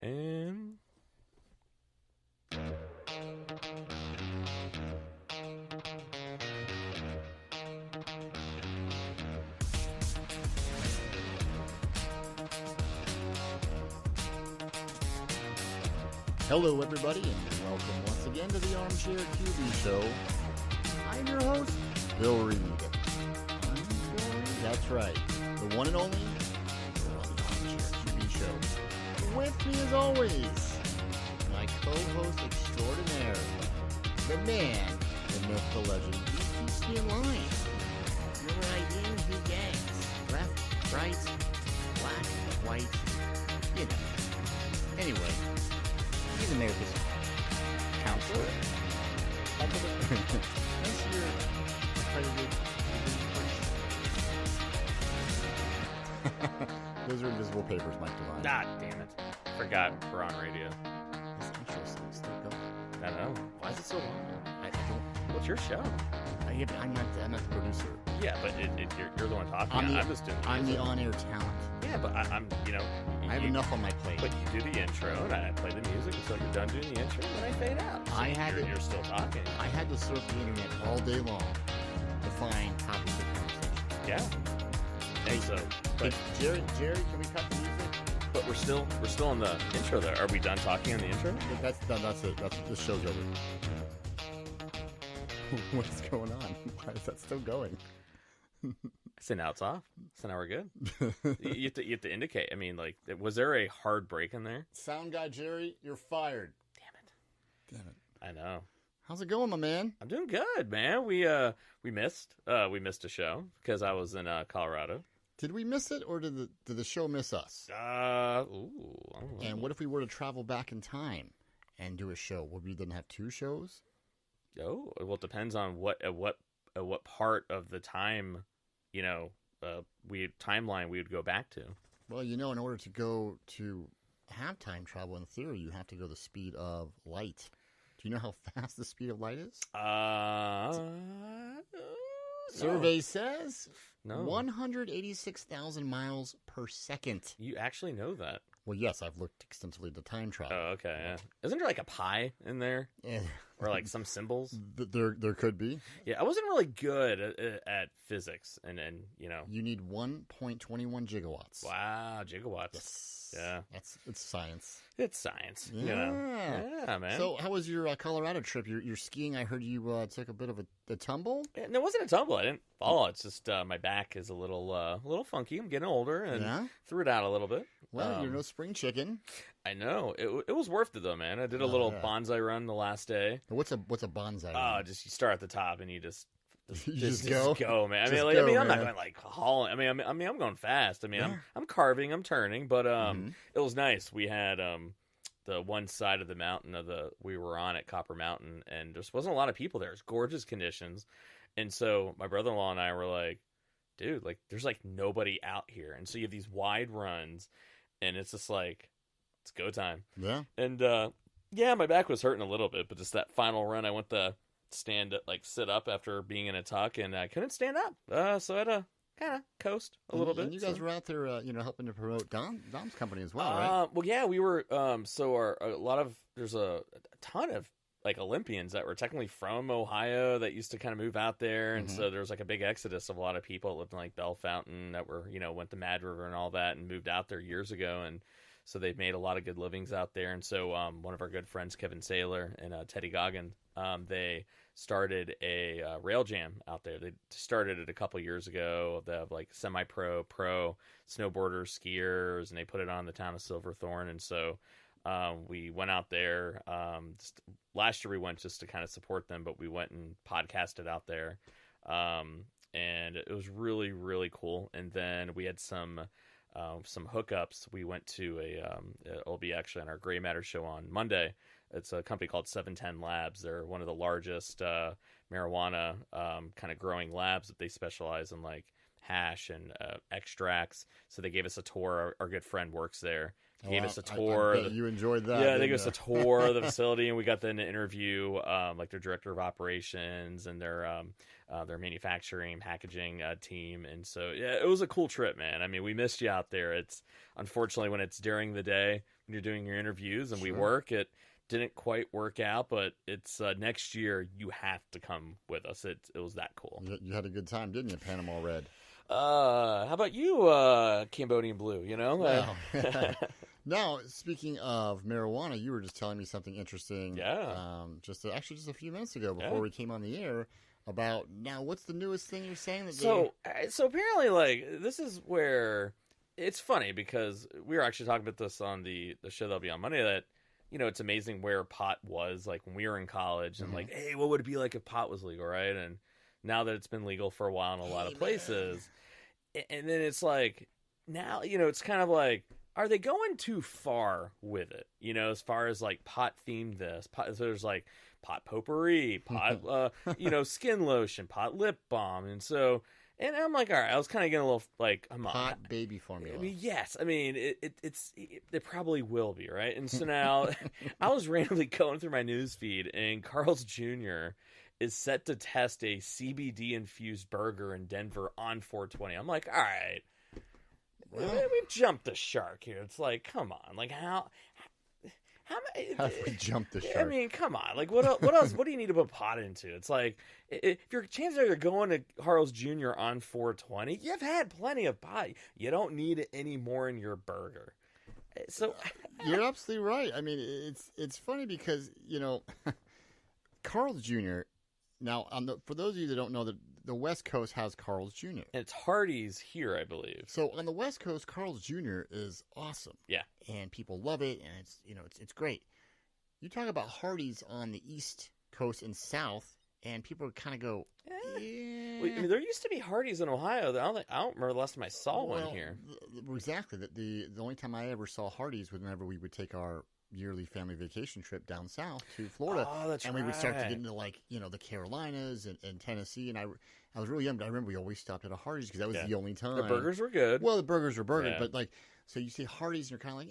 And hello, everybody, and welcome once again to the Armchair QB Show. I'm your host, Bill Reed. That's right, the one and only Armchair QB Show. With me, as always, my co-host extraordinaire, the man, the myth, the legend. He keeps me in line. Remember, I use the gangs. Left, right, black, white, you know. Anyway. He's America's counselor. That's your accredited. Those are invisible papers, Mike Devine. damn it. Forgot we're on radio. This intro song still going. I don't know. Why is it so long? I don't. What's your show? I'm not the producer. Yeah, but you're the one talking. I'm just doing I'm the on-air talent. Yeah, but I'm I have enough on my plate. But you do the intro, and I play the music until you're done doing the intro, and I fade out. So you're still talking. I had to surf the internet all day long to find topics of conversation. Yeah. And so, but Jerry, can we cut the music? But we're still on the intro there. Are we done talking on the intro? That's done. That's it. The show's over. What's going on? Why is that still going? So now it's off. So now we're good. you have to indicate. I mean, like, was there a hard break in there? Sound guy Jerry, you're fired. Damn it. I know. How's it going, my man? I'm doing good, man. We missed a show because I was in Colorado. Did we miss it, or did the show miss us? I don't know. And what if we were to travel back in time and do a show? Would we then have two shows? Oh, well, it depends on what part of the time, timeline we would go back to. Well, in order to go to have time travel, in theory, you have to go the speed of light. Do you know how fast the speed of light is? Survey says 186,000 miles per second. You actually know that? Well, yes, I've looked extensively at the time travel. Oh, okay. Yeah. Isn't there like a pi in there? Yeah. Or like some symbols? There could be. Yeah, I wasn't really good at physics, and You need 1.21 gigawatts. Wow, gigawatts. Yes. Yeah. It's science. It's science. Yeah. Yeah, man. So, how was your Colorado trip? Your skiing, I heard you took a bit of a tumble? Yeah, no, it wasn't a tumble. I didn't fall. It's just my back is a little funky. I'm getting older and threw it out a little bit. Well, you're no spring chicken. I know. It was worth it, though, man. I did a little bonsai run the last day. What's a bonsai run? Oh, just you start at the top and you just go, man. I'm not going like hauling. I'm going fast. I'm carving, I'm turning, but it was nice. We had the one side of the mountain we were on at Copper Mountain, and there wasn't a lot of people there. It was gorgeous conditions, and so my brother-in-law and I were like, dude, like there's like nobody out here, and so you have these wide runs, and it's just like it's go time. Yeah, and my back was hurting a little bit, but just that final run, I went to sit up after being in a tuck, and I couldn't stand up. So I had to kind of coast a little bit. And you guys were out there, helping to promote Dom's company as well, right? Well, yeah, we were. There's a ton of like Olympians that were technically from Ohio that used to kind of move out there, and so there was like a big exodus of a lot of people that lived in like Bell Fountain that were went to Mad River and all that and moved out there years ago, and so they've made a lot of good livings out there. And so one of our good friends, Kevin Saylor and Teddy Goggin, they started a rail jam out there. They started it a couple years ago. They have like semi-pro, pro snowboarders, skiers, and they put it on the town of Silverthorne. And so we went out there. Last year we went just to kind of support them, but we went and podcasted out there. And it was really, really cool. And then we had some hookups. We went to it'll be actually on our Gray Matter show on Monday. It's a company called 710 Labs. They're one of the largest marijuana kind of growing labs. That they specialize in like hash and extracts. So they gave us a tour. Our good friend works there. Gave us a tour. I bet you enjoyed that. Yeah, they gave us a tour of the facility, and we got then to interview like their director of operations and their manufacturing packaging team. And so yeah, it was a cool trip, man. I mean, we missed you out there. It's unfortunately when it's during the day, when you're doing your interviews, and we Sure. work. It didn't quite work out, but it's next year. You have to come with us. It was that cool. You had a good time, didn't you, Panama Red? How about you, Cambodian Blue? You know. Well, now, speaking of marijuana, you were just telling me something interesting. Yeah. Just a few minutes ago before Yeah. we came on the air about now. What's the newest thing you're saying? That So apparently, like, this is where it's funny because we were actually talking about this on the show that'll be on Monday. That it's amazing where pot was like when we were in college, and like, hey, what would it be like if pot was legal, right? And now that it's been legal for a while in a lot of places, and then it's like now it's kind of like, are they going too far with it? As far as like pot themed pot, so there's like pot potpourri, pot skin lotion, pot lip balm, and I'm like, all right, I was kind of getting a little like, pot baby formula. I mean, yes, I mean it probably will be, right? And so now I was randomly going through my news feed, and Carl's Jr. is set to test a CBD infused burger in Denver on 420. I'm like, all right. Well, We've jumped the shark here. It's like, come on, like how have we jumped the shark? I mean, come on, like what else? What do you need to put pot into? It's like if your chances are you're going to Carl's Jr. on 420, you've had plenty of pot. You don't need any more in your burger. So you're absolutely right. I mean, it's funny because Carl's Jr. Now, for those of you that don't know, the West Coast has Carl's Jr. And it's Hardee's here, I believe. So on the West Coast, Carl's Jr. is awesome. Yeah, and people love it, and it's great. You talk about Hardee's on the East Coast and South, and people kind of go, yeah. I mean, there used to be Hardee's in Ohio. I don't remember the last time I saw one here. Exactly. The only time I ever saw Hardee's was whenever we would take our yearly family vacation trip down south to Florida. Oh, that's and we would start to get into like the Carolinas and Tennessee, and I was really young, but I remember we always stopped at a Hardee's because that was the only time. The burgers were good. Well, the burgers were burgers, but like, so you see Hardee's and you're kind of like,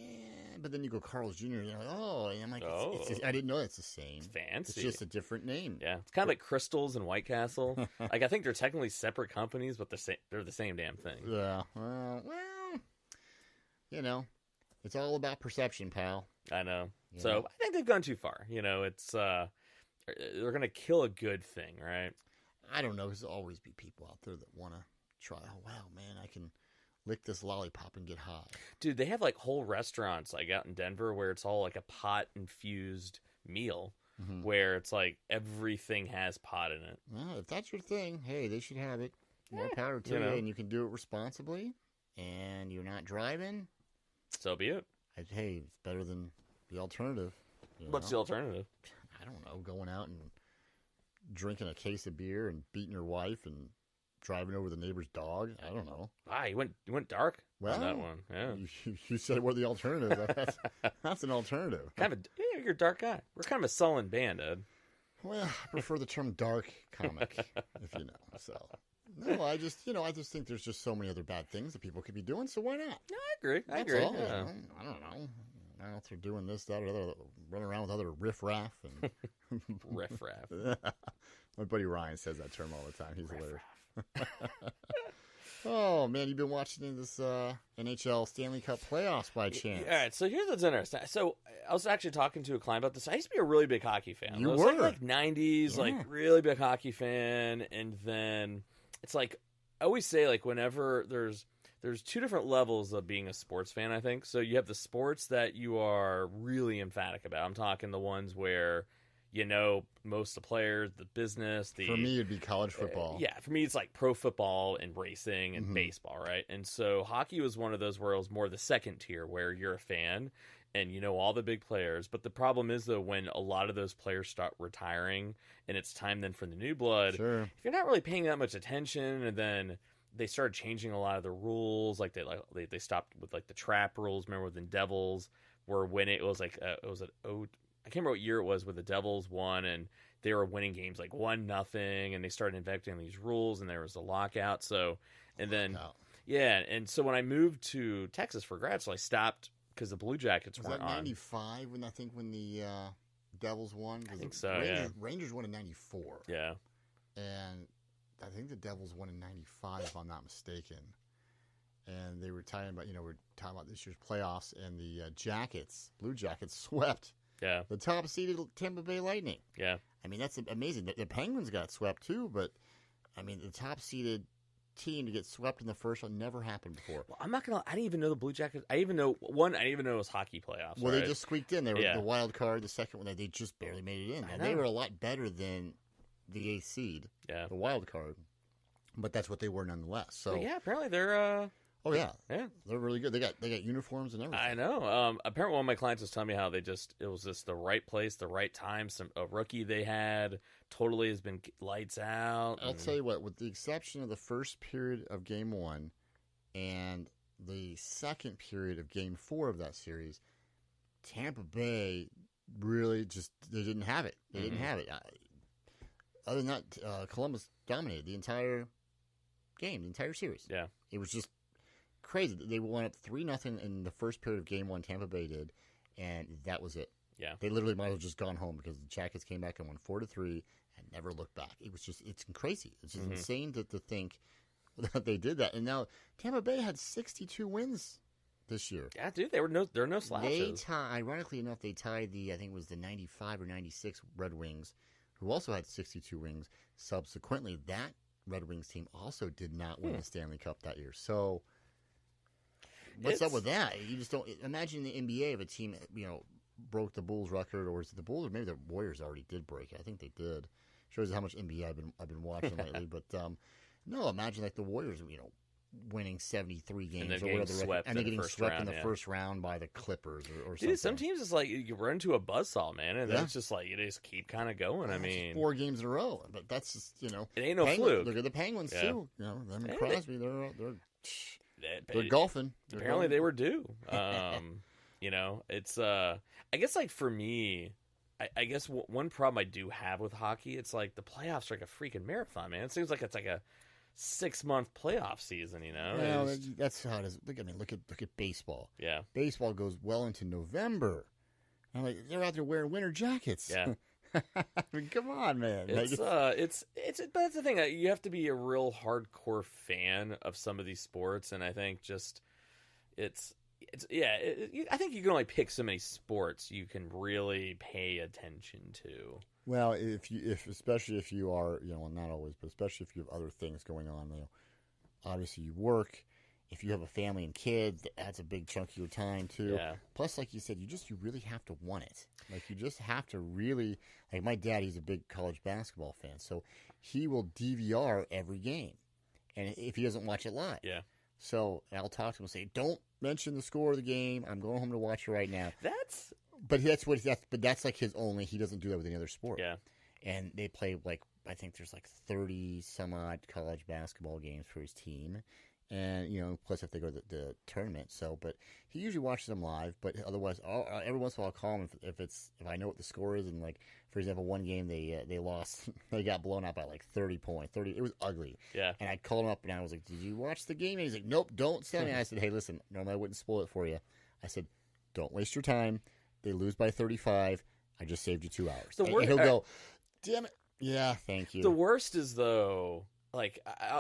but then you go Carl's Jr. and you're like, oh, and I'm like, it's just, I didn't know it's the same. It's fancy. It's just a different name. Yeah, it's kind of like Crystals and White Castle. Like, I think they're technically separate companies, but they're the same damn thing. Yeah. Well, it's all about perception, pal. I know. So I think they've gone too far. It's they're gonna kill a good thing, right? I don't know. There's always be people out there that want to try. Oh wow, man, I can lick this lollipop and get high. Dude, they have like whole restaurants like out in Denver where it's all like a pot infused meal, where it's like everything has pot in it. Well, if that's your thing, hey, they should have it. More power to you, and you can do it responsibly, and you're not driving. So be it. Hey, it's better than the alternative. What's the alternative? I don't know. Going out and drinking a case of beer and beating your wife and driving over the neighbor's dog. I don't know. You went dark on that one. Yeah. You said we're the alternative. That's an alternative. You're a dark guy. We're kind of a sullen band, Ed. Well, I prefer the term dark comic, if you know. So, no, I just think there's just so many other bad things that people could be doing. So why not? No, I agree. That's I agree. all. Yeah. I don't know. Now if they're doing this, that, or the other, running around with other riff-raff and riff-raff. My buddy Ryan says that term all the time. He's hilarious. Oh man, you've been watching this NHL Stanley Cup playoffs by chance? All right, so here's what's interesting. So I was actually talking to a client about this. I used to be a really big hockey fan. You I was were like 90s, like really big hockey fan, and then it's like I always say, like whenever there's two different levels of being a sports fan, I think. So you have the sports that you are really emphatic about. I'm talking the ones where most of the players, the business. For me, it'd be college football. Yeah, for me, it's like pro football and racing and baseball, right? And so hockey was one of those where it was more the second tier, where you're a fan and you know all the big players. But the problem is, though, when a lot of those players start retiring and it's time then for the new blood, if you're not really paying that much attention, and then they started changing a lot of the rules, like they stopped with like the trap rules. Remember when the Devils were winning? It was like I can't remember what year it was where the Devils won and they were winning games like 1-0, and they started inventing these rules, and there was a lockout. So, and then and so when I moved to Texas for grad school, I stopped because the Blue Jackets weren't on. Was that 95 when the Devils won? I think so. Rangers won in 94. Yeah, and I think the Devils won in 95, if I'm not mistaken. and they were talking about this year's playoffs, and the Blue Jackets swept the top seeded Tampa Bay Lightning. Yeah, I mean that's amazing. The Penguins got swept too, but I mean the top seeded team to get swept in the first one never happened before. Well, I'm not gonna. I didn't even know the Blue Jackets. I didn't even know it was hockey playoffs. Well, right? they just squeaked in. They were the wild card. The second one, they just barely made it in. And they were a lot better than the 8th seed, the wild card. But that's what they were nonetheless. So but yeah, apparently they're. Oh yeah, they're really good. They got uniforms and everything. I know. Apparently, one of my clients was telling me how it was just the right place, the right time. A rookie they had totally has been lights out. I'll tell you what, with the exception of the first period of Game 1 and the second period of Game 4 of that series, Tampa Bay really they didn't have it. They didn't have it. Other than that, Columbus dominated the entire game, the entire series. Yeah, it was just crazy. They went up 3-0 in the first period of Game 1. Tampa Bay did, and that was it. Yeah, they literally might have just gone home because the Jackets came back and won 4-3 and never looked back. It's crazy. It's just insane to think that they did that. And now Tampa Bay had 62 wins this year. Yeah, dude, there are no slouches. Ironically enough, they tied I think it was the 95 or 96 Red Wings, who also had 62 wins. Subsequently, that Red Wings team also did not win the Stanley Cup that year. So what's up with that? You just don't imagine the NBA if a team, broke the Bulls record, or is it the Bulls, or maybe the Warriors already did break it. I think they did. Shows how much NBA I've been watching lately. But no, imagine like the Warriors, winning 73 games and or whatever, and they're getting swept in the first round by the Clippers or something. Dude, some teams it's like you run into a buzzsaw, man, and then it's just like you just keep kind of going. I mean, 4 games in a row, but that's just it ain't no fluke. Look at the Penguins too. Them and Crosby, they're golfing. Apparently, they were due. It's I guess like for me, I guess one problem I do have with hockey, it's like the playoffs are like a freaking marathon, man. It seems like it's like a 6-month playoff season, Well, that's how it is. Look at baseball. Yeah, baseball goes well into November. I'm like, they're out there wearing winter jackets. Yeah. I mean, come on, man. But that's the thing. You have to be a real hardcore fan of some of these sports, and I think I think you can only pick so many sports you can really pay attention to. Well, especially if you are, not always, but especially if you have other things going on, obviously you work. If you have a family and kids, that's a big chunk of your time too. Yeah. Plus, like you said, you really have to want it. Like you just have to really. Like my dad, he's a big college basketball fan, so he will DVR every game, and if he doesn't watch it live, So I'll talk to him and say, "Don't mention the score of the game. I'm going home to watch it right now." But that's like his only. He doesn't do that with any other sport. Yeah. And they play I think there's 30 some odd college basketball games for his team. And, plus if they go to the tournament. So, but he usually watches them live. But otherwise, every once in a while I'll call him if I know what the score is. And for example, one game they lost, they got blown out by 30 points. It was ugly. Yeah. And I called him up and I was like, "Did you watch the game?" And he's like, "Nope, don't tell me." I said, "Hey, listen, normally I wouldn't spoil it for you." I said, "Don't waste your time. They lose by 35. I just saved you 2 hours." And he'll go, "Damn it. Yeah, thank you." The worst is though.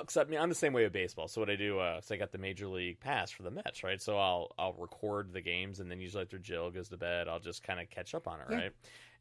Except I'm the same way with baseball. So what I do, so I got the Major League Pass for the Mets, right? So I'll record the games, and then usually after Jill goes to bed, I'll just kind of catch up on it, right?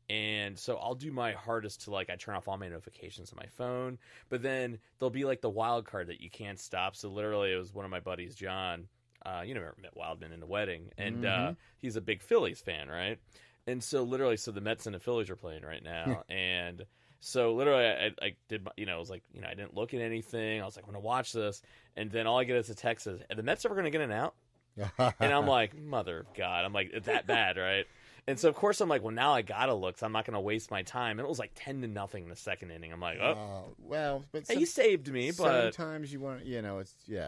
And so I'll do my hardest to I turn off all my notifications on my phone, but then there'll be the wild card that you can't stop. So literally, it was one of my buddies, John. Met Wildman in the wedding, and he's a big Phillies fan, right? And so literally, the Mets and the Phillies are playing right now, and. So literally, I did, I was like, I didn't look at anything. I was like, I'm going to watch this. And then all I get is a text says, "Are the Mets ever going to get an out?" And I'm like, mother of God. I'm like, it's that bad, right? And so, of course, I'm like, well, now I got to look, so I'm not going to waste my time. And it was 10-0 in the second inning. I'm like, but he saved me, but... Sometimes you want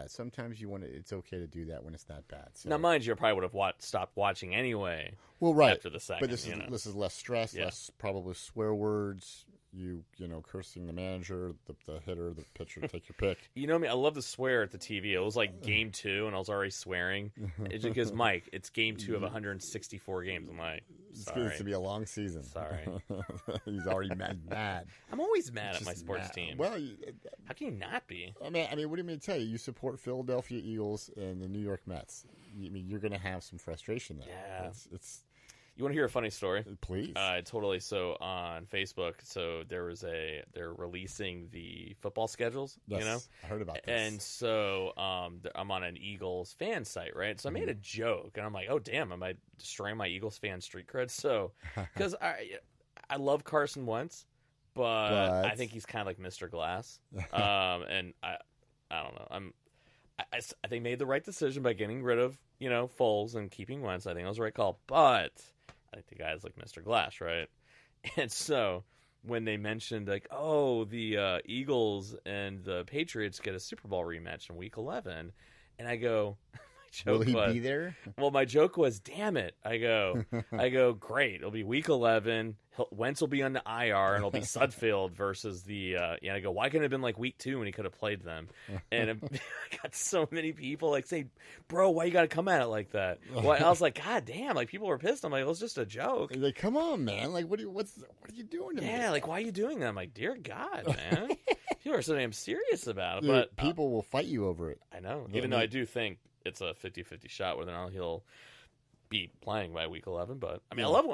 sometimes you want to, it's okay to do that when it's that bad. So. Now, mind you, I probably would have stopped watching anyway after the second. But this is less stress, less probably swear words, you cursing the manager, the hitter, the pitcher, take your pick. You know me, I love to swear at the TV. It was like game 2, and I was already swearing. It's just because, Mike, it's game 2 of 164 games. I'm like, sorry. It's going to be a long season. Sorry. He's already mad. I'm always mad at my sports team. Well, how can you not be? I mean, what do you mean to tell you? You support Philadelphia Eagles and the New York Mets. I mean, you're going to have some frustration there. Yeah. It's You want to hear a funny story? Please. Totally. So on Facebook, they're releasing the football schedules. Yes, I heard about this. And so I'm on an Eagles fan site, right? So I made a joke, and I'm like, oh damn, am I destroying my Eagles fan street cred? So because I love Carson Wentz, but I think he's kind of like Mr. Glass, and I don't know. I think they made the right decision by getting rid of Foles and keeping Wentz. I think that was the right call, but I think the guy's like Mr. Glass, right? And so when they mentioned like, oh, the Eagles and the Patriots get a Super Bowl rematch in Week 11, and I go, will he be there? Well, my joke was, damn it. I go, great. It'll be Week 11. Wentz will be on the IR, and it'll be Sudfeld versus the. I go, why couldn't it have been like Week 2 when he could have played them? And I got so many people like say, bro, why you got to come at it like that? Well, I was like, God damn, like people were pissed. I'm like, it was just a joke. Like, come on, man. Like, what are you doing to me? Yeah, like why are you doing that? I'm like, dear God, man. People are so damn serious about it. Dude, but people will fight you over it. I know, even though I do think it's a 50-50 shot whether or not he'll be playing by Week 11. But I mean, I love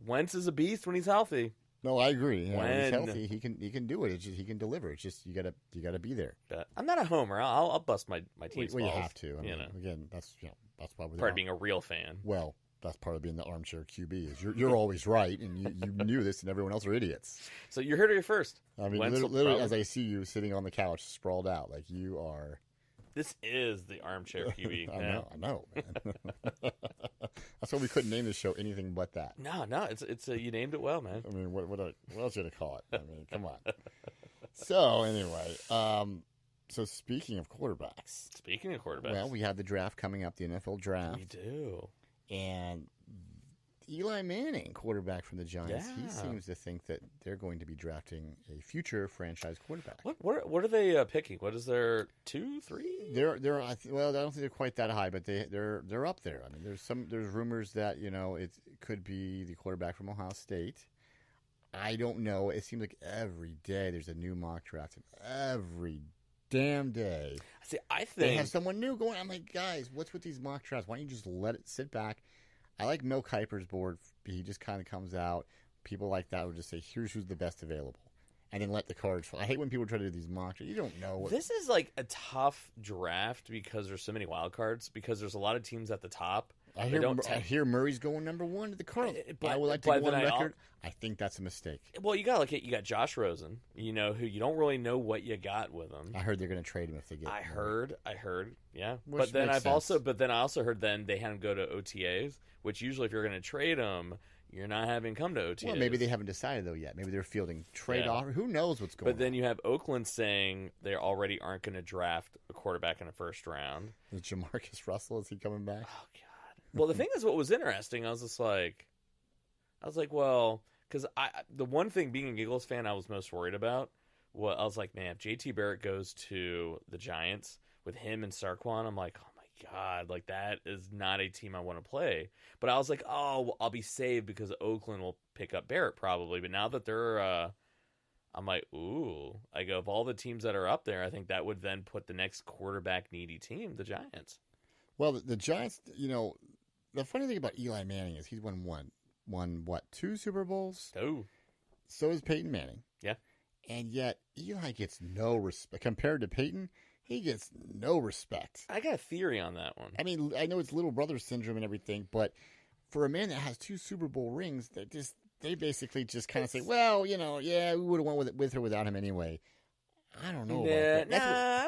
Wentz is a beast when he's healthy. No, I agree. When he's healthy, he can do it. It's just he can deliver. It's just you gotta be there. I'm not a homer. I'll bust my team's well, balls. you have to. I mean, again, that's why we're part of being a real fan. Well, that's part of being the armchair QB is you're always right, and you knew this, and everyone else are idiots. So you heard it here first. I mean, literally, as I see you sitting on the couch, sprawled out, like you are. This is the armchair QB. I know, man. That's why we couldn't name this show anything but that. No, it's you named it well, man. I mean, what else you to call it? I mean, come on. So anyway, so speaking of quarterbacks. Well, we have the draft coming up, the NFL draft. We do. And Eli Manning, quarterback from the Giants, he seems to think that they're going to be drafting a future franchise quarterback. What are they picking? What is their 2, 3? They're I don't think they're quite that high, but they're up there. I mean, there's rumors that it could be the quarterback from Ohio State. I don't know. It seems like every day there's a new mock draft. Every damn day. See, I think they have someone new going. I'm like, guys, what's with these mock drafts? Why don't you just let it sit back? I like Mel Kiper's board. He just kind of comes out. People like that would just say, here's who's the best available. And then let the cards fall. I hate when people try to do these mock drafts. You don't know. This is like a tough draft because there's so many wild cards, because there's a lot of teams at the top. I hear Murray's going number 1 to the Cardinals. I would like to go on record. I think that's a mistake. Well, you got Josh Rosen, who you don't really know what you got with him. I heard they're going to trade him if they get. I heard, yeah. Which I also heard then they had him go to OTAs, which usually if you're going to trade him, you're not having come to OTAs. Well, maybe they haven't decided though yet. Maybe they're fielding trade offers. Who knows what's going on? But then you have Oakland saying they already aren't going to draft a quarterback in the first round. Is Jamarcus Russell, is he coming back? Oh God. Well, the thing is, what was interesting, I was like, well, because the one thing being an Eagles fan I was most worried about, I was like, man, if JT Barrett goes to the Giants with him and Saquon, I'm like, oh my God, like that is not a team I want to play. But I was like, oh, well, I'll be saved because Oakland will pick up Barrett probably. But now that they're, I'm like, ooh, I go, of all the teams that are up there, I think that would then put the next quarterback needy team, the Giants. Well, the Giants, the funny thing about Eli Manning is he's won what, 2 Super Bowls? Oh. So is Peyton Manning. Yeah. And yet Eli gets no respect. Compared to Peyton, he gets no respect. I got a theory on that one. I mean, I know it's little brother syndrome and everything, but for a man that has 2 Super Bowl rings, they basically just kind of say, well, we would have went with or without him anyway. I don't know about that.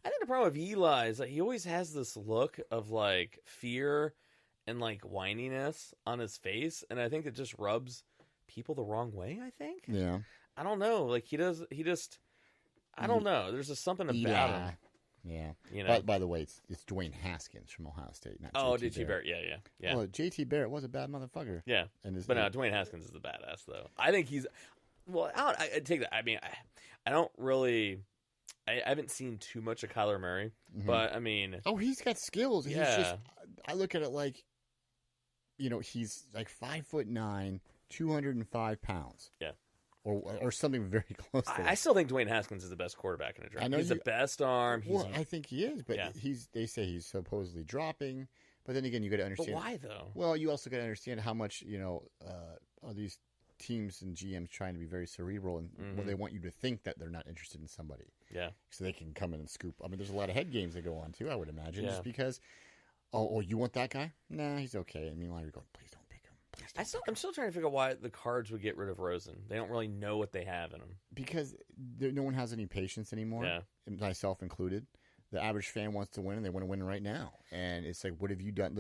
I think the problem with Eli is that he always has this look of like fear and like whininess on his face, and I think it just rubs people the wrong way. I think. Yeah. I don't know. Like he just. I don't know. There's just something about him. Yeah. You know. By the way, it's Dwayne Haskins from Ohio State, not JT Barrett. Yeah. Well, JT Barrett was a bad motherfucker. Yeah. But no, Dwayne Haskins is the badass, though. I think he's... Well, I take that. I mean, I don't really... I haven't seen too much of Kyler Murray, but, I mean... Oh, he's got skills. Yeah. He's just... I look at it like, he's like 5'9", 205 pounds. Yeah. Or something very close to that. I still think Dwayne Haskins is the best quarterback in the draft. He's the best arm. I think he is, but they say he's supposedly dropping. But then again, you got to understand. But why, though? Well, you also got to understand how much, all these teams and GMs trying to be very cerebral, and they want you to think that they're not interested in somebody. Yeah. So they can come in and scoop. I mean, there's a lot of head games that go on, too, I would imagine, just because, you want that guy? Nah, he's okay. And meanwhile, you're going, please don't pick him. I'm still trying to figure out why the Cards would get rid of Rosen. They don't really know what they have in them. Because no one has any patience anymore, myself included. The average fan wants to win, and they want to win right now. And it's like, what have you done?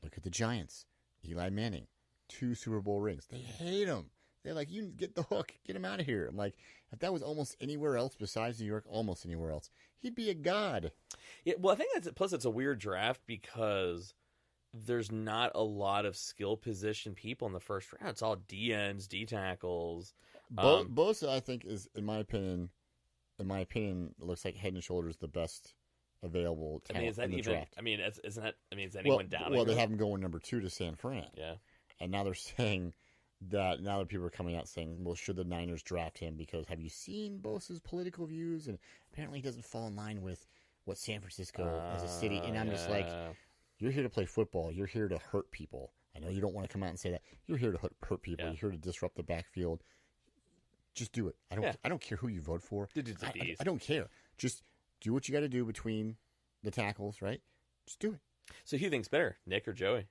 Look at the Giants. Eli Manning, 2 Super Bowl rings. They hate him. They're like, you get the hook. Get him out of here. I'm like, if that was almost anywhere else besides New York, almost anywhere else, he'd be a god. Yeah, well, I think plus it's a weird draft because there's not a lot of skill position people in the first round. It's all D-ends, D-tackles. Bosa, I think, is, in my opinion, looks like head and shoulders the best available talent in the draft. I mean, is anyone down? Well, they have him going number 2 to San Fran. Yeah. And now they're saying that now that people are coming out saying, well, should the Niners draft him? Because have you seen Bosa's political views? And apparently he doesn't fall in line with what San Francisco as a city. And I'm just like, you're here to play football. You're here to hurt people. I know you don't want to come out and say that. You're here to hurt people. You're here to disrupt the backfield. Just do it. I don't care who you vote for. I don't care. Just do what you got to do between the tackles, right? Just do it. So who thinks better, Nick or Joey?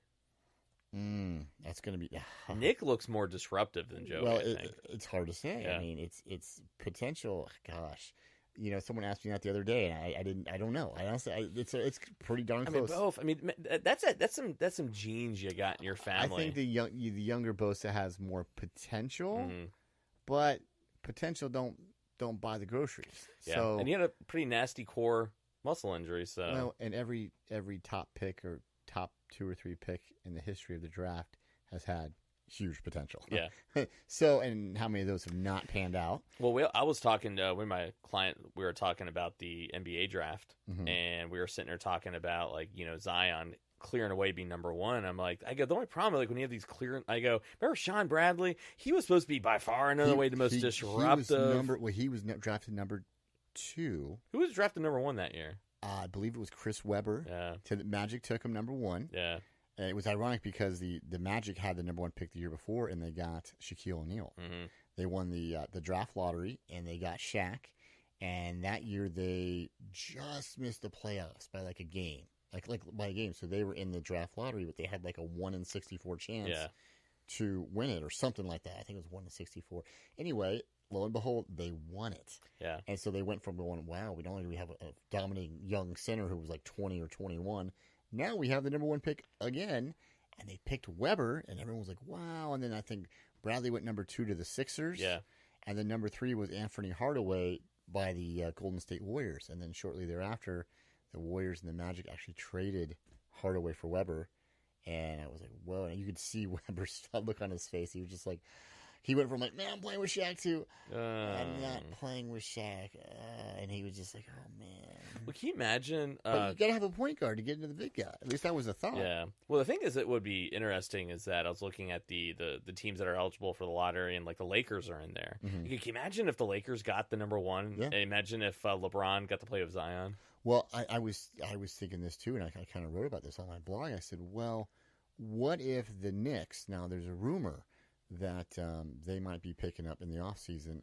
That's going to be... Nick looks more disruptive than Joey, well, I think. It's hard to say. Yeah. I mean, it's potential. Gosh. Someone asked me that the other day, and I don't know. I honestly, it's pretty darn close. I mean, both. I mean, that's some genes you got in your family. I think the younger Bosa has more potential, but potential don't buy the groceries. Yeah. So, and he had a pretty nasty core muscle injury. So well, and every top pick or top 2 or 3 pick in the history of the draft has had huge potential. Yeah. So, and how many of those have not panned out? Well, I was talking with my client. We were talking about the NBA draft, and we were sitting there talking about Zion clearing away being number 1. I'm like, the only problem when you have these remember Sean Bradley? He was supposed to be by far another way the most disruptive. He was drafted number 2. Who was drafted number 1 that year? I believe it was Chris Webber. Yeah. Magic took him number 1. Yeah. And it was ironic because the Magic had the number 1 pick the year before, and they got Shaquille O'Neal. They won the draft lottery, and they got Shaq. And that year they just missed the playoffs by like a game, like by a game. So they were in the draft lottery, but they had like a 1 in 64 chance to win it, or something like that. I think it was 1 in 64. Anyway, lo and behold, they won it. Yeah. And so they went from going, wow, we not only do we have a dominating young center who was like 20 or 21. Now we have the number 1 pick again, and they picked Weber, and everyone was like, wow. And then I think Bradley went number 2 to the Sixers. Yeah. And then number 3 was Anthony Hardaway by the Golden State Warriors. And then shortly thereafter, the Warriors and the Magic actually traded Hardaway for Weber. And I was like, whoa. And you could see Weber's look on his face. He was just like, he went from like, man, I'm playing with Shaq to, I'm not playing with Shaq. And he was just like, oh, man. Well, can you imagine? But you got to have a point guard to get into the big guy. At least that was a thought. Yeah. Well, the thing is that would be interesting is that I was looking at the teams that are eligible for the lottery, and like the Lakers are in there. Can you imagine if the Lakers got the number 1? Yeah. Imagine if LeBron got to play with Zion. Well, I was thinking this too, and I kind of wrote about this on my blog. I said, well, what if the Knicks, now there's a rumor that they might be picking up in the offseason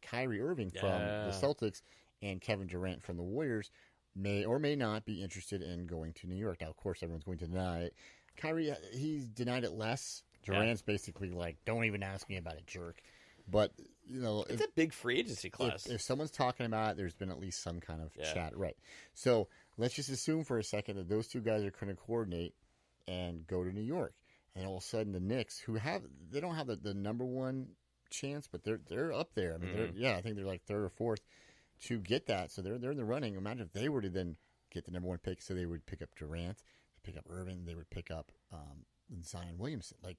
Kyrie Irving from the Celtics and Kevin Durant from the Warriors may or may not be interested in going to New York. Now, of course, everyone's going to deny it. Kyrie, he's denied it less. Durant's basically like, don't even ask me about it, jerk. But, it's a big free agency class. If someone's talking about it, there's been at least some kind of chat. Right. So let's just assume for a second that those two guys are going to coordinate and go to New York. And all of a sudden, the Knicks, they don't have the number 1 chance, but they're up there. I mean, I think they're like 3rd or 4th. to get that. So they're in the running. Imagine if they were to then get the number 1 pick. So they would pick up Durant, pick up Irvin, they would pick up Zion Williamson. Like,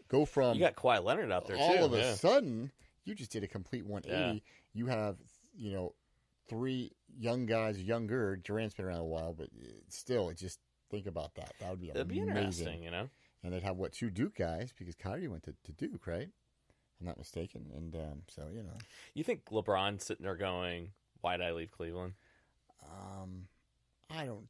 go from you got Kawhi Leonard out there all too. of a sudden. You just did a complete 180. You have 3 young guys, younger. Durant's been around a while, but still, just think about that. That would be It'd be interesting, And they'd have 2 Duke guys because Kyrie went to Duke, right? I'm not mistaken. And so You think LeBron's sitting there going, "Why'd I leave Cleveland?" I don't.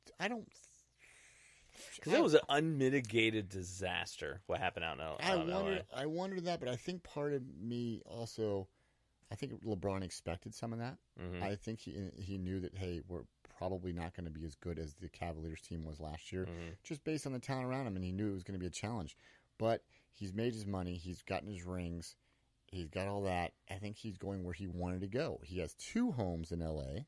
Because it was an unmitigated disaster. What happened out in LA. I wonder that, but I think part of me also, I think LeBron expected some of that. Mm-hmm. I think he knew that, hey, we're probably not going to be as good as the Cavaliers team was last year, just based on the talent around him, and he knew it was going to be a challenge. But he's made his money. He's gotten his rings. He's got all that. I think he's going where he wanted to go. He has 2 homes in L.A.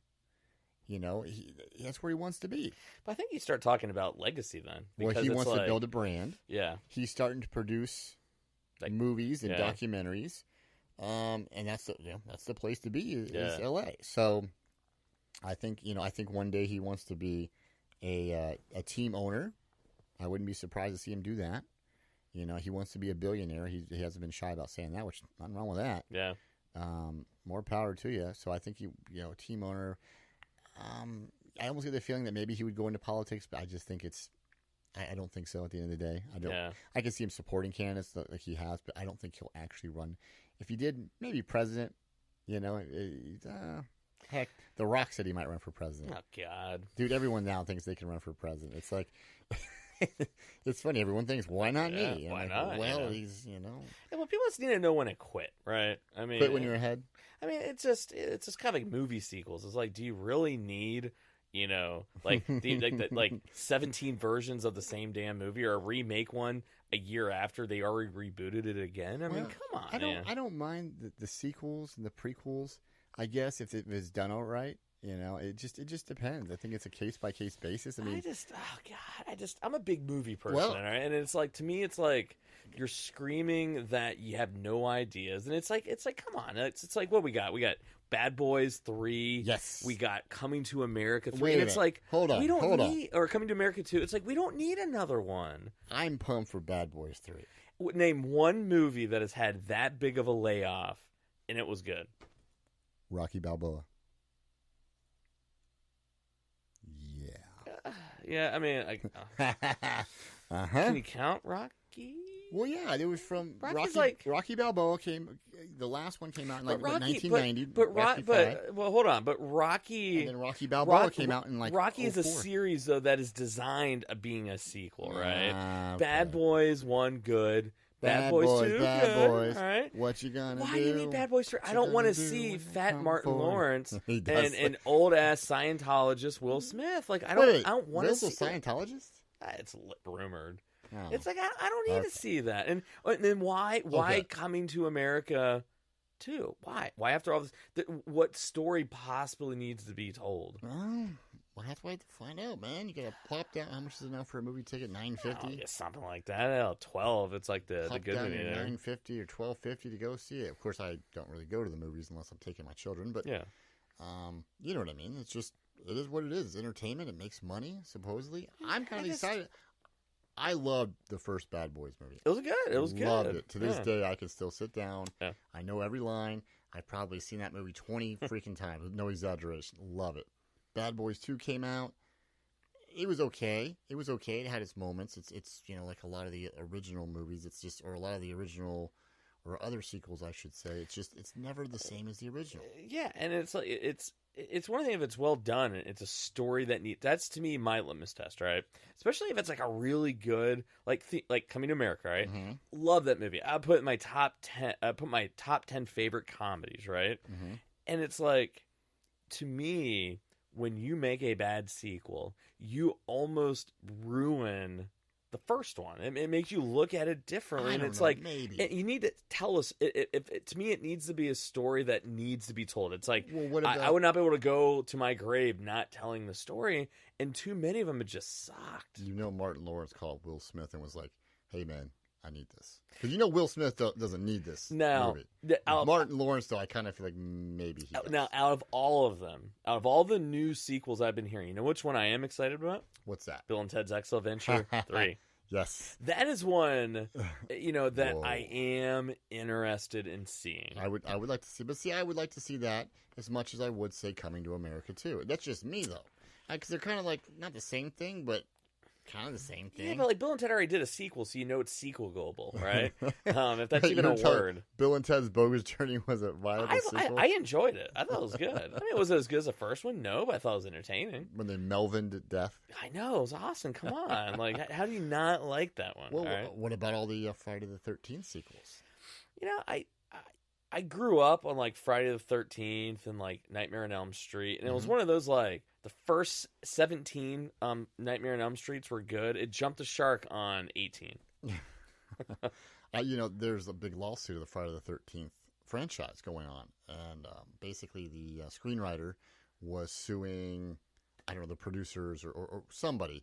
That's where he wants to be. But I think you start talking about legacy then. Well, he wants to build a brand. Yeah. He's starting to produce movies and documentaries. And that's the place to be is L.A. So I think one day he wants to be a team owner. I wouldn't be surprised to see him do that. He wants to be a billionaire. He hasn't been shy about saying that, which nothing wrong with that. Yeah. More power to you. So I think team owner. I almost get the feeling that maybe he would go into politics, but I just think I don't think so at the end of the day. I don't. Yeah. I can see him supporting candidates like he has, but I don't think he'll actually run. If he did, maybe president. Heck, The Rock said he might run for president. Oh God, dude! Everyone now thinks they can run for president. It's like, it's funny. Everyone thinks, why not me? Why not? Well, he's Yeah, well, people just need to know when to quit, right? I mean, quit when you're ahead. I mean, it's just kind of like movie sequels. It's like, do you really need, like 17 versions of the same damn movie, or remake one a year after they already rebooted it again? I mean, come on. I don't mind the sequels and the prequels. I guess if it was done all right. It just depends. I think it's a case by case basis. I mean, I'm a big movie person, right? And it's like, to me, it's like you're screaming that you have no ideas, and it's like, come on, it's like what we got. We got Bad Boys 3. Yes. We got Coming to America 3. Wait and it's like, hold on, or Coming to America 2. It's like, we don't need another one. I'm pumped for Bad Boys 3. Name one movie that has had that big of a layoff, and it was good. Rocky Balboa. Yeah, I mean, can you count Rocky? Well, yeah, it was from Rocky's Rocky Balboa came. The last one came out in 1990. Hold on. But Rocky and then Rocky Balboa came out in Rocky 04. is a series though that is designed of being a sequel, right? Okay. Bad Boys 1 good. Bad Boys 2 Bad Boys. All right. What you gonna do? Why do you need Bad Boys 3? I don't want to see fat Martin Lawrence and old ass Scientologist Will Smith. Like I don't want to see Scientologist. It's rumored. Oh. It's like I don't need to see that. And then why Coming to America 2? Why after all this? What story possibly needs to be told? We'll have to wait to find out, man. You gotta plop down. How much is it now for a movie ticket? $9.50. Something like that. 12. It's like the good movie. $9.50 or $12.50 to go see it. Of course, I don't really go to the movies unless I'm taking my children. But yeah, you know what I mean. It is what it is. It's entertainment. It makes money. Supposedly, I'm kind of excited. I loved the first Bad Boys movie. It was good. Loved it. To this day, I can still sit down. Yeah. I know every line. I've probably seen that movie 20 freaking times. No exaggeration. Love it. Bad Boys 2 came out. It was okay. It had its moments. It's like a lot of the original movies. Or a lot of the original or other sequels, I should say. It's never the same as the original. Yeah, and it's like it's one thing if it's well done. It's a story that's to me my litmus test, right? Especially if it's like a really good like Coming to America, right? Mm-hmm. Love that movie. I put my top 10. I put my top 10 favorite comedies, right? Mm-hmm. And it's like, to me, when you make a bad sequel, you almost ruin the first one. It makes you look at it differently, and it's like maybe you need to tell us. To me, it needs to be a story that needs to be told. It's like, well, what about... I would not be able to go to my grave not telling the story, and too many of them have just sucked. Martin Lawrence called Will Smith and was like, "Hey, man, I need this. Because Will Smith doesn't need this movie. Martin Lawrence, though, I kind of feel like maybe he does. Now, out of all of them, out of all the new sequels I've been hearing, you know which one I am excited about? What's that? Bill and Ted's Excellent Adventure 3. Yes. That is one, that I am interested in seeing. I would like to see, but I would like to see that as much as I would say Coming to America too. That's just me though, because they're kind of like not the same thing, but kind of the same thing. Yeah, but like Bill and Ted already did a sequel, so it's sequel-goable, right? If that's even a word. Bill and Ted's Bogus Journey was a viable sequel. I enjoyed it. I thought it was good. I mean, was it as good as the first one? No, but I thought it was entertaining. When they Melvined to death. I know, it was awesome. Come on. Like, how do you not like that one? Well, right? What about all the Friday the 13th sequels? I grew up on like Friday the 13th and like Nightmare on Elm Street, and it was one of those like the first 17 Nightmare on Elm Streets were good. It jumped the shark on 18. There's a big lawsuit of the Friday the 13th franchise going on, and basically the screenwriter was suing, I don't know, the producers or somebody,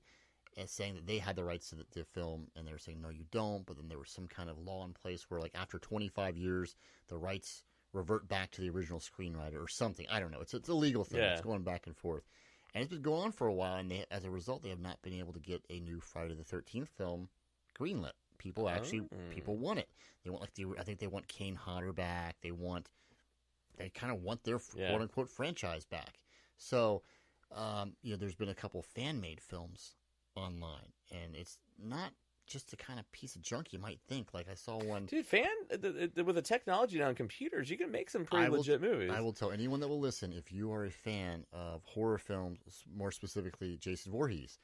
and saying that they had the rights to the film, and they were saying, no, you don't. But then there was some kind of law in place where, like, after 25 years, the rights revert back to the original screenwriter or something. I don't know. It's a legal thing. Yeah. It's going back and forth. And it's been going on for a while, and as a result, they have not been able to get a new Friday the 13th film greenlit. People want it. They want, I think they want Kane Hodder back. They kind of want their quote-unquote franchise back. So, there's been a couple fan-made films online, and it's not just a kind of piece of junk you might think. Like I saw one, dude. With the technology now on computers, you can make some pretty legit movies. I will tell anyone that will listen, if you are a fan of horror films, more specifically Jason Voorhees,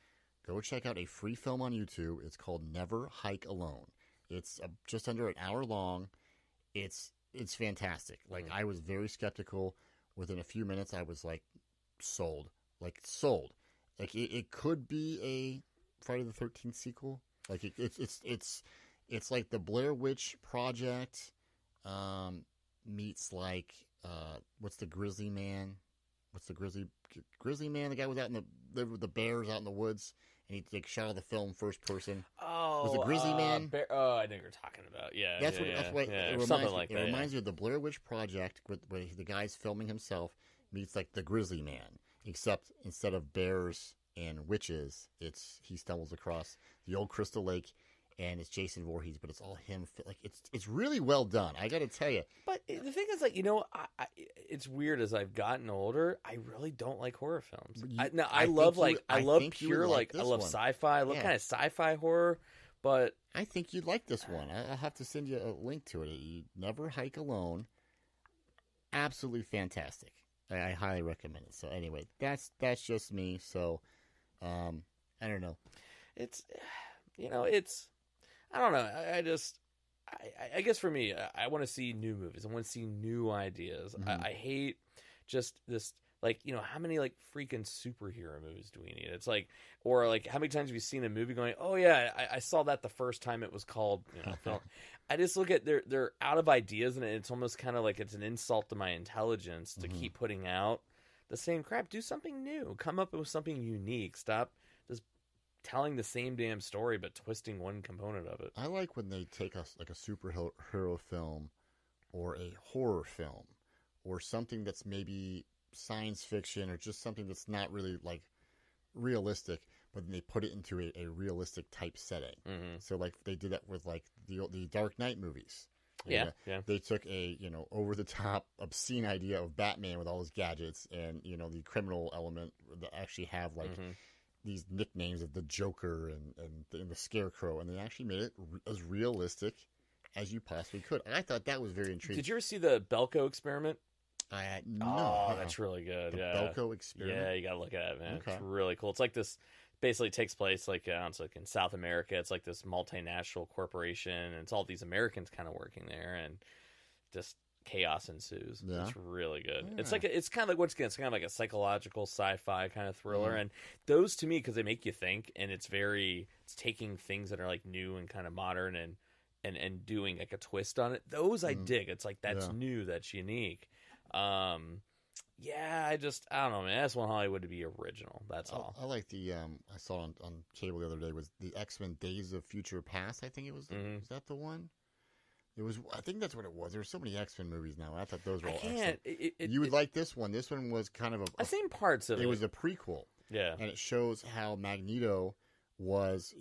go check out a free film on YouTube. It's called Never Hike Alone. It's just under an hour long. It's fantastic. Like I was very skeptical. Within a few minutes, I was like sold. Like it could be a Friday the 13th sequel. Like it's like the Blair Witch Project meets like what's the Grizzly Man? What's the Grizzly Man? The guy was out in the bears out in the woods, and he like shot the film first person. Oh, was it Grizzly Man? I know what you're talking about. Yeah, that's what it something like that. It reminds me of the Blair Witch Project, where the guy's filming himself meets like the Grizzly Man. Except instead of bears and witches, he stumbles across the old Crystal Lake, and it's Jason Voorhees, but it's all him. Like it's really well done. I got to tell you. But the thing is, like it's weird. As I've gotten older, I really don't like horror films. I love sci-fi. I love kind of sci-fi horror, but I think you'd like this one. I'll have to send you a link to it. You Never Hike Alone. Absolutely fantastic. I highly recommend it. So anyway, that's just me. So, I don't know. It's, I don't know. I guess for me, I want to see new movies. I want to see new ideas. Mm-hmm. I hate just this, like, how many like freaking superhero movies do we need? It's like, or like, how many times have you seen a movie going, oh yeah, I saw that the first time it was called, film. I just look at they're out of ideas, and it's almost kind of like it's an insult to my intelligence to keep putting out the same crap. Do something new. Come up with something unique. Stop just telling the same damn story but twisting one component of it. I like when they take us like a superhero film or a horror film or something that's maybe science fiction or just something that's not really like realistic, but then they put it into a realistic type setting. Mm-hmm. So like they did that with like the Dark Knight movies. Yeah. They took a over the top obscene idea of Batman with all his gadgets and the criminal element that actually have like these nicknames of the Joker and the Scarecrow, and they actually made it as realistic as you possibly could. And I thought that was very intriguing. Did you ever see the Belko Experiment? No. Oh, that's really good. The Belko Experiment. Yeah, you gotta look at it, man. Okay. It's really cool. It's like this. Basically, takes place like it's like in South America. It's like this multinational corporation, and it's all these Americans kind of working there, and just chaos ensues. Yeah. It's really good. Yeah. It's kind of like it's kind of like a psychological sci-fi kind of thriller, and those to me because they make you think, and it's taking things that are like new and kind of modern and doing like a twist on it. Those I dig. It's like that's new, that's unique. Yeah, I don't know, man. I just want Hollywood to be original. That's all. I like the I saw on cable the other day was the X-Men Days of Future Past. I think it was. Mm-hmm. Was that the one? It was. I think that's what it was. There's so many X-Men movies now. I thought those were all excellent. You would like this one. This one was kind of I've seen parts of it. It was a prequel. Yeah, and it shows how Magneto was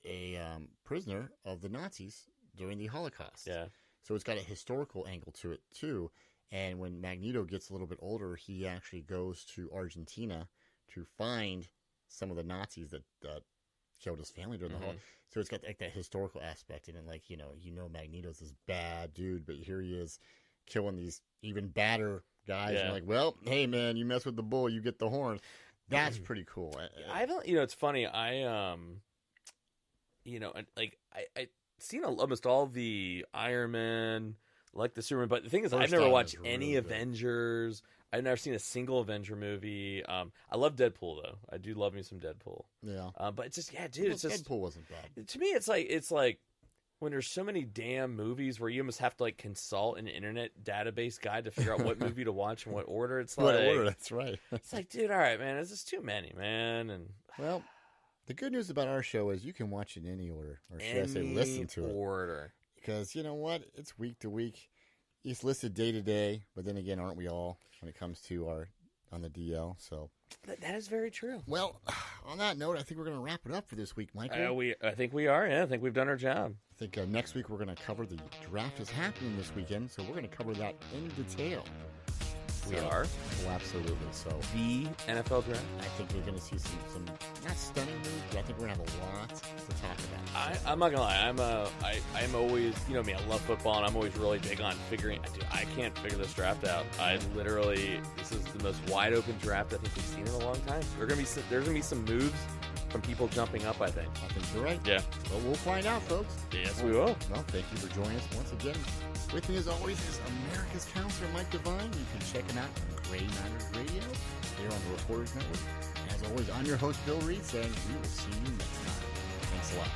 a prisoner of the Nazis during the Holocaust. Yeah. So it's got a historical angle to it too. And when Magneto gets a little bit older, he actually goes to Argentina to find some of the Nazis that killed his family during the Holocaust. So it's got like that historical aspect in it. Like, you know Magneto's this bad dude, but here he is killing these even badder guys. Yeah. And like, well, hey man, you mess with the bull, you get the horns. That's pretty cool. I don't. It's funny. I seen almost all the Iron Man, like the Superman, but the thing is, I've never watched any Avengers. I've never seen a single Avenger movie. I love Deadpool though. I do love me some Deadpool. Yeah. But it's just, dude, it's just Deadpool wasn't bad. To me, it's like when there's so many damn movies where you almost have to like consult an internet database guide to figure out what movie to watch in what order. It's like what order? That's right. It's like, dude, all right, man, it's just too many, man. And well, the good news about our show is you can watch it in any order, or should I say, listen to it order. Because you know what, it's week to week. It's listed day to day, but then again, aren't we all when it comes to our on the DL? So that is very true. Well, on that note, I think we're going to wrap it up for this week, Michael. I think we are. Yeah, I think we've done our job. I think next week we're going to cover the draft is happening this weekend, so we're going to cover that in detail. We are. Oh, absolutely. So the NFL draft. I think we're going to see some not stunning moves, but I think we're going to have a lot to talk about. I'm not gonna lie. I'm always, you know me, I love football, and I'm always really big on figuring. I can't figure this draft out. This is the most wide open draft I think we've seen in a long time. There's gonna be some moves from people jumping up. I think you're right. Yeah. Well, we'll find out, folks. Yes, we will. Well, thank you for joining us once again. With me, as always, is America's Counselor, Mike Devine. You can check him out on Gray Niners Radio here on the Reporters Network. As always, I'm your host, Bill Reed, saying we will see you next time. Thanks a lot.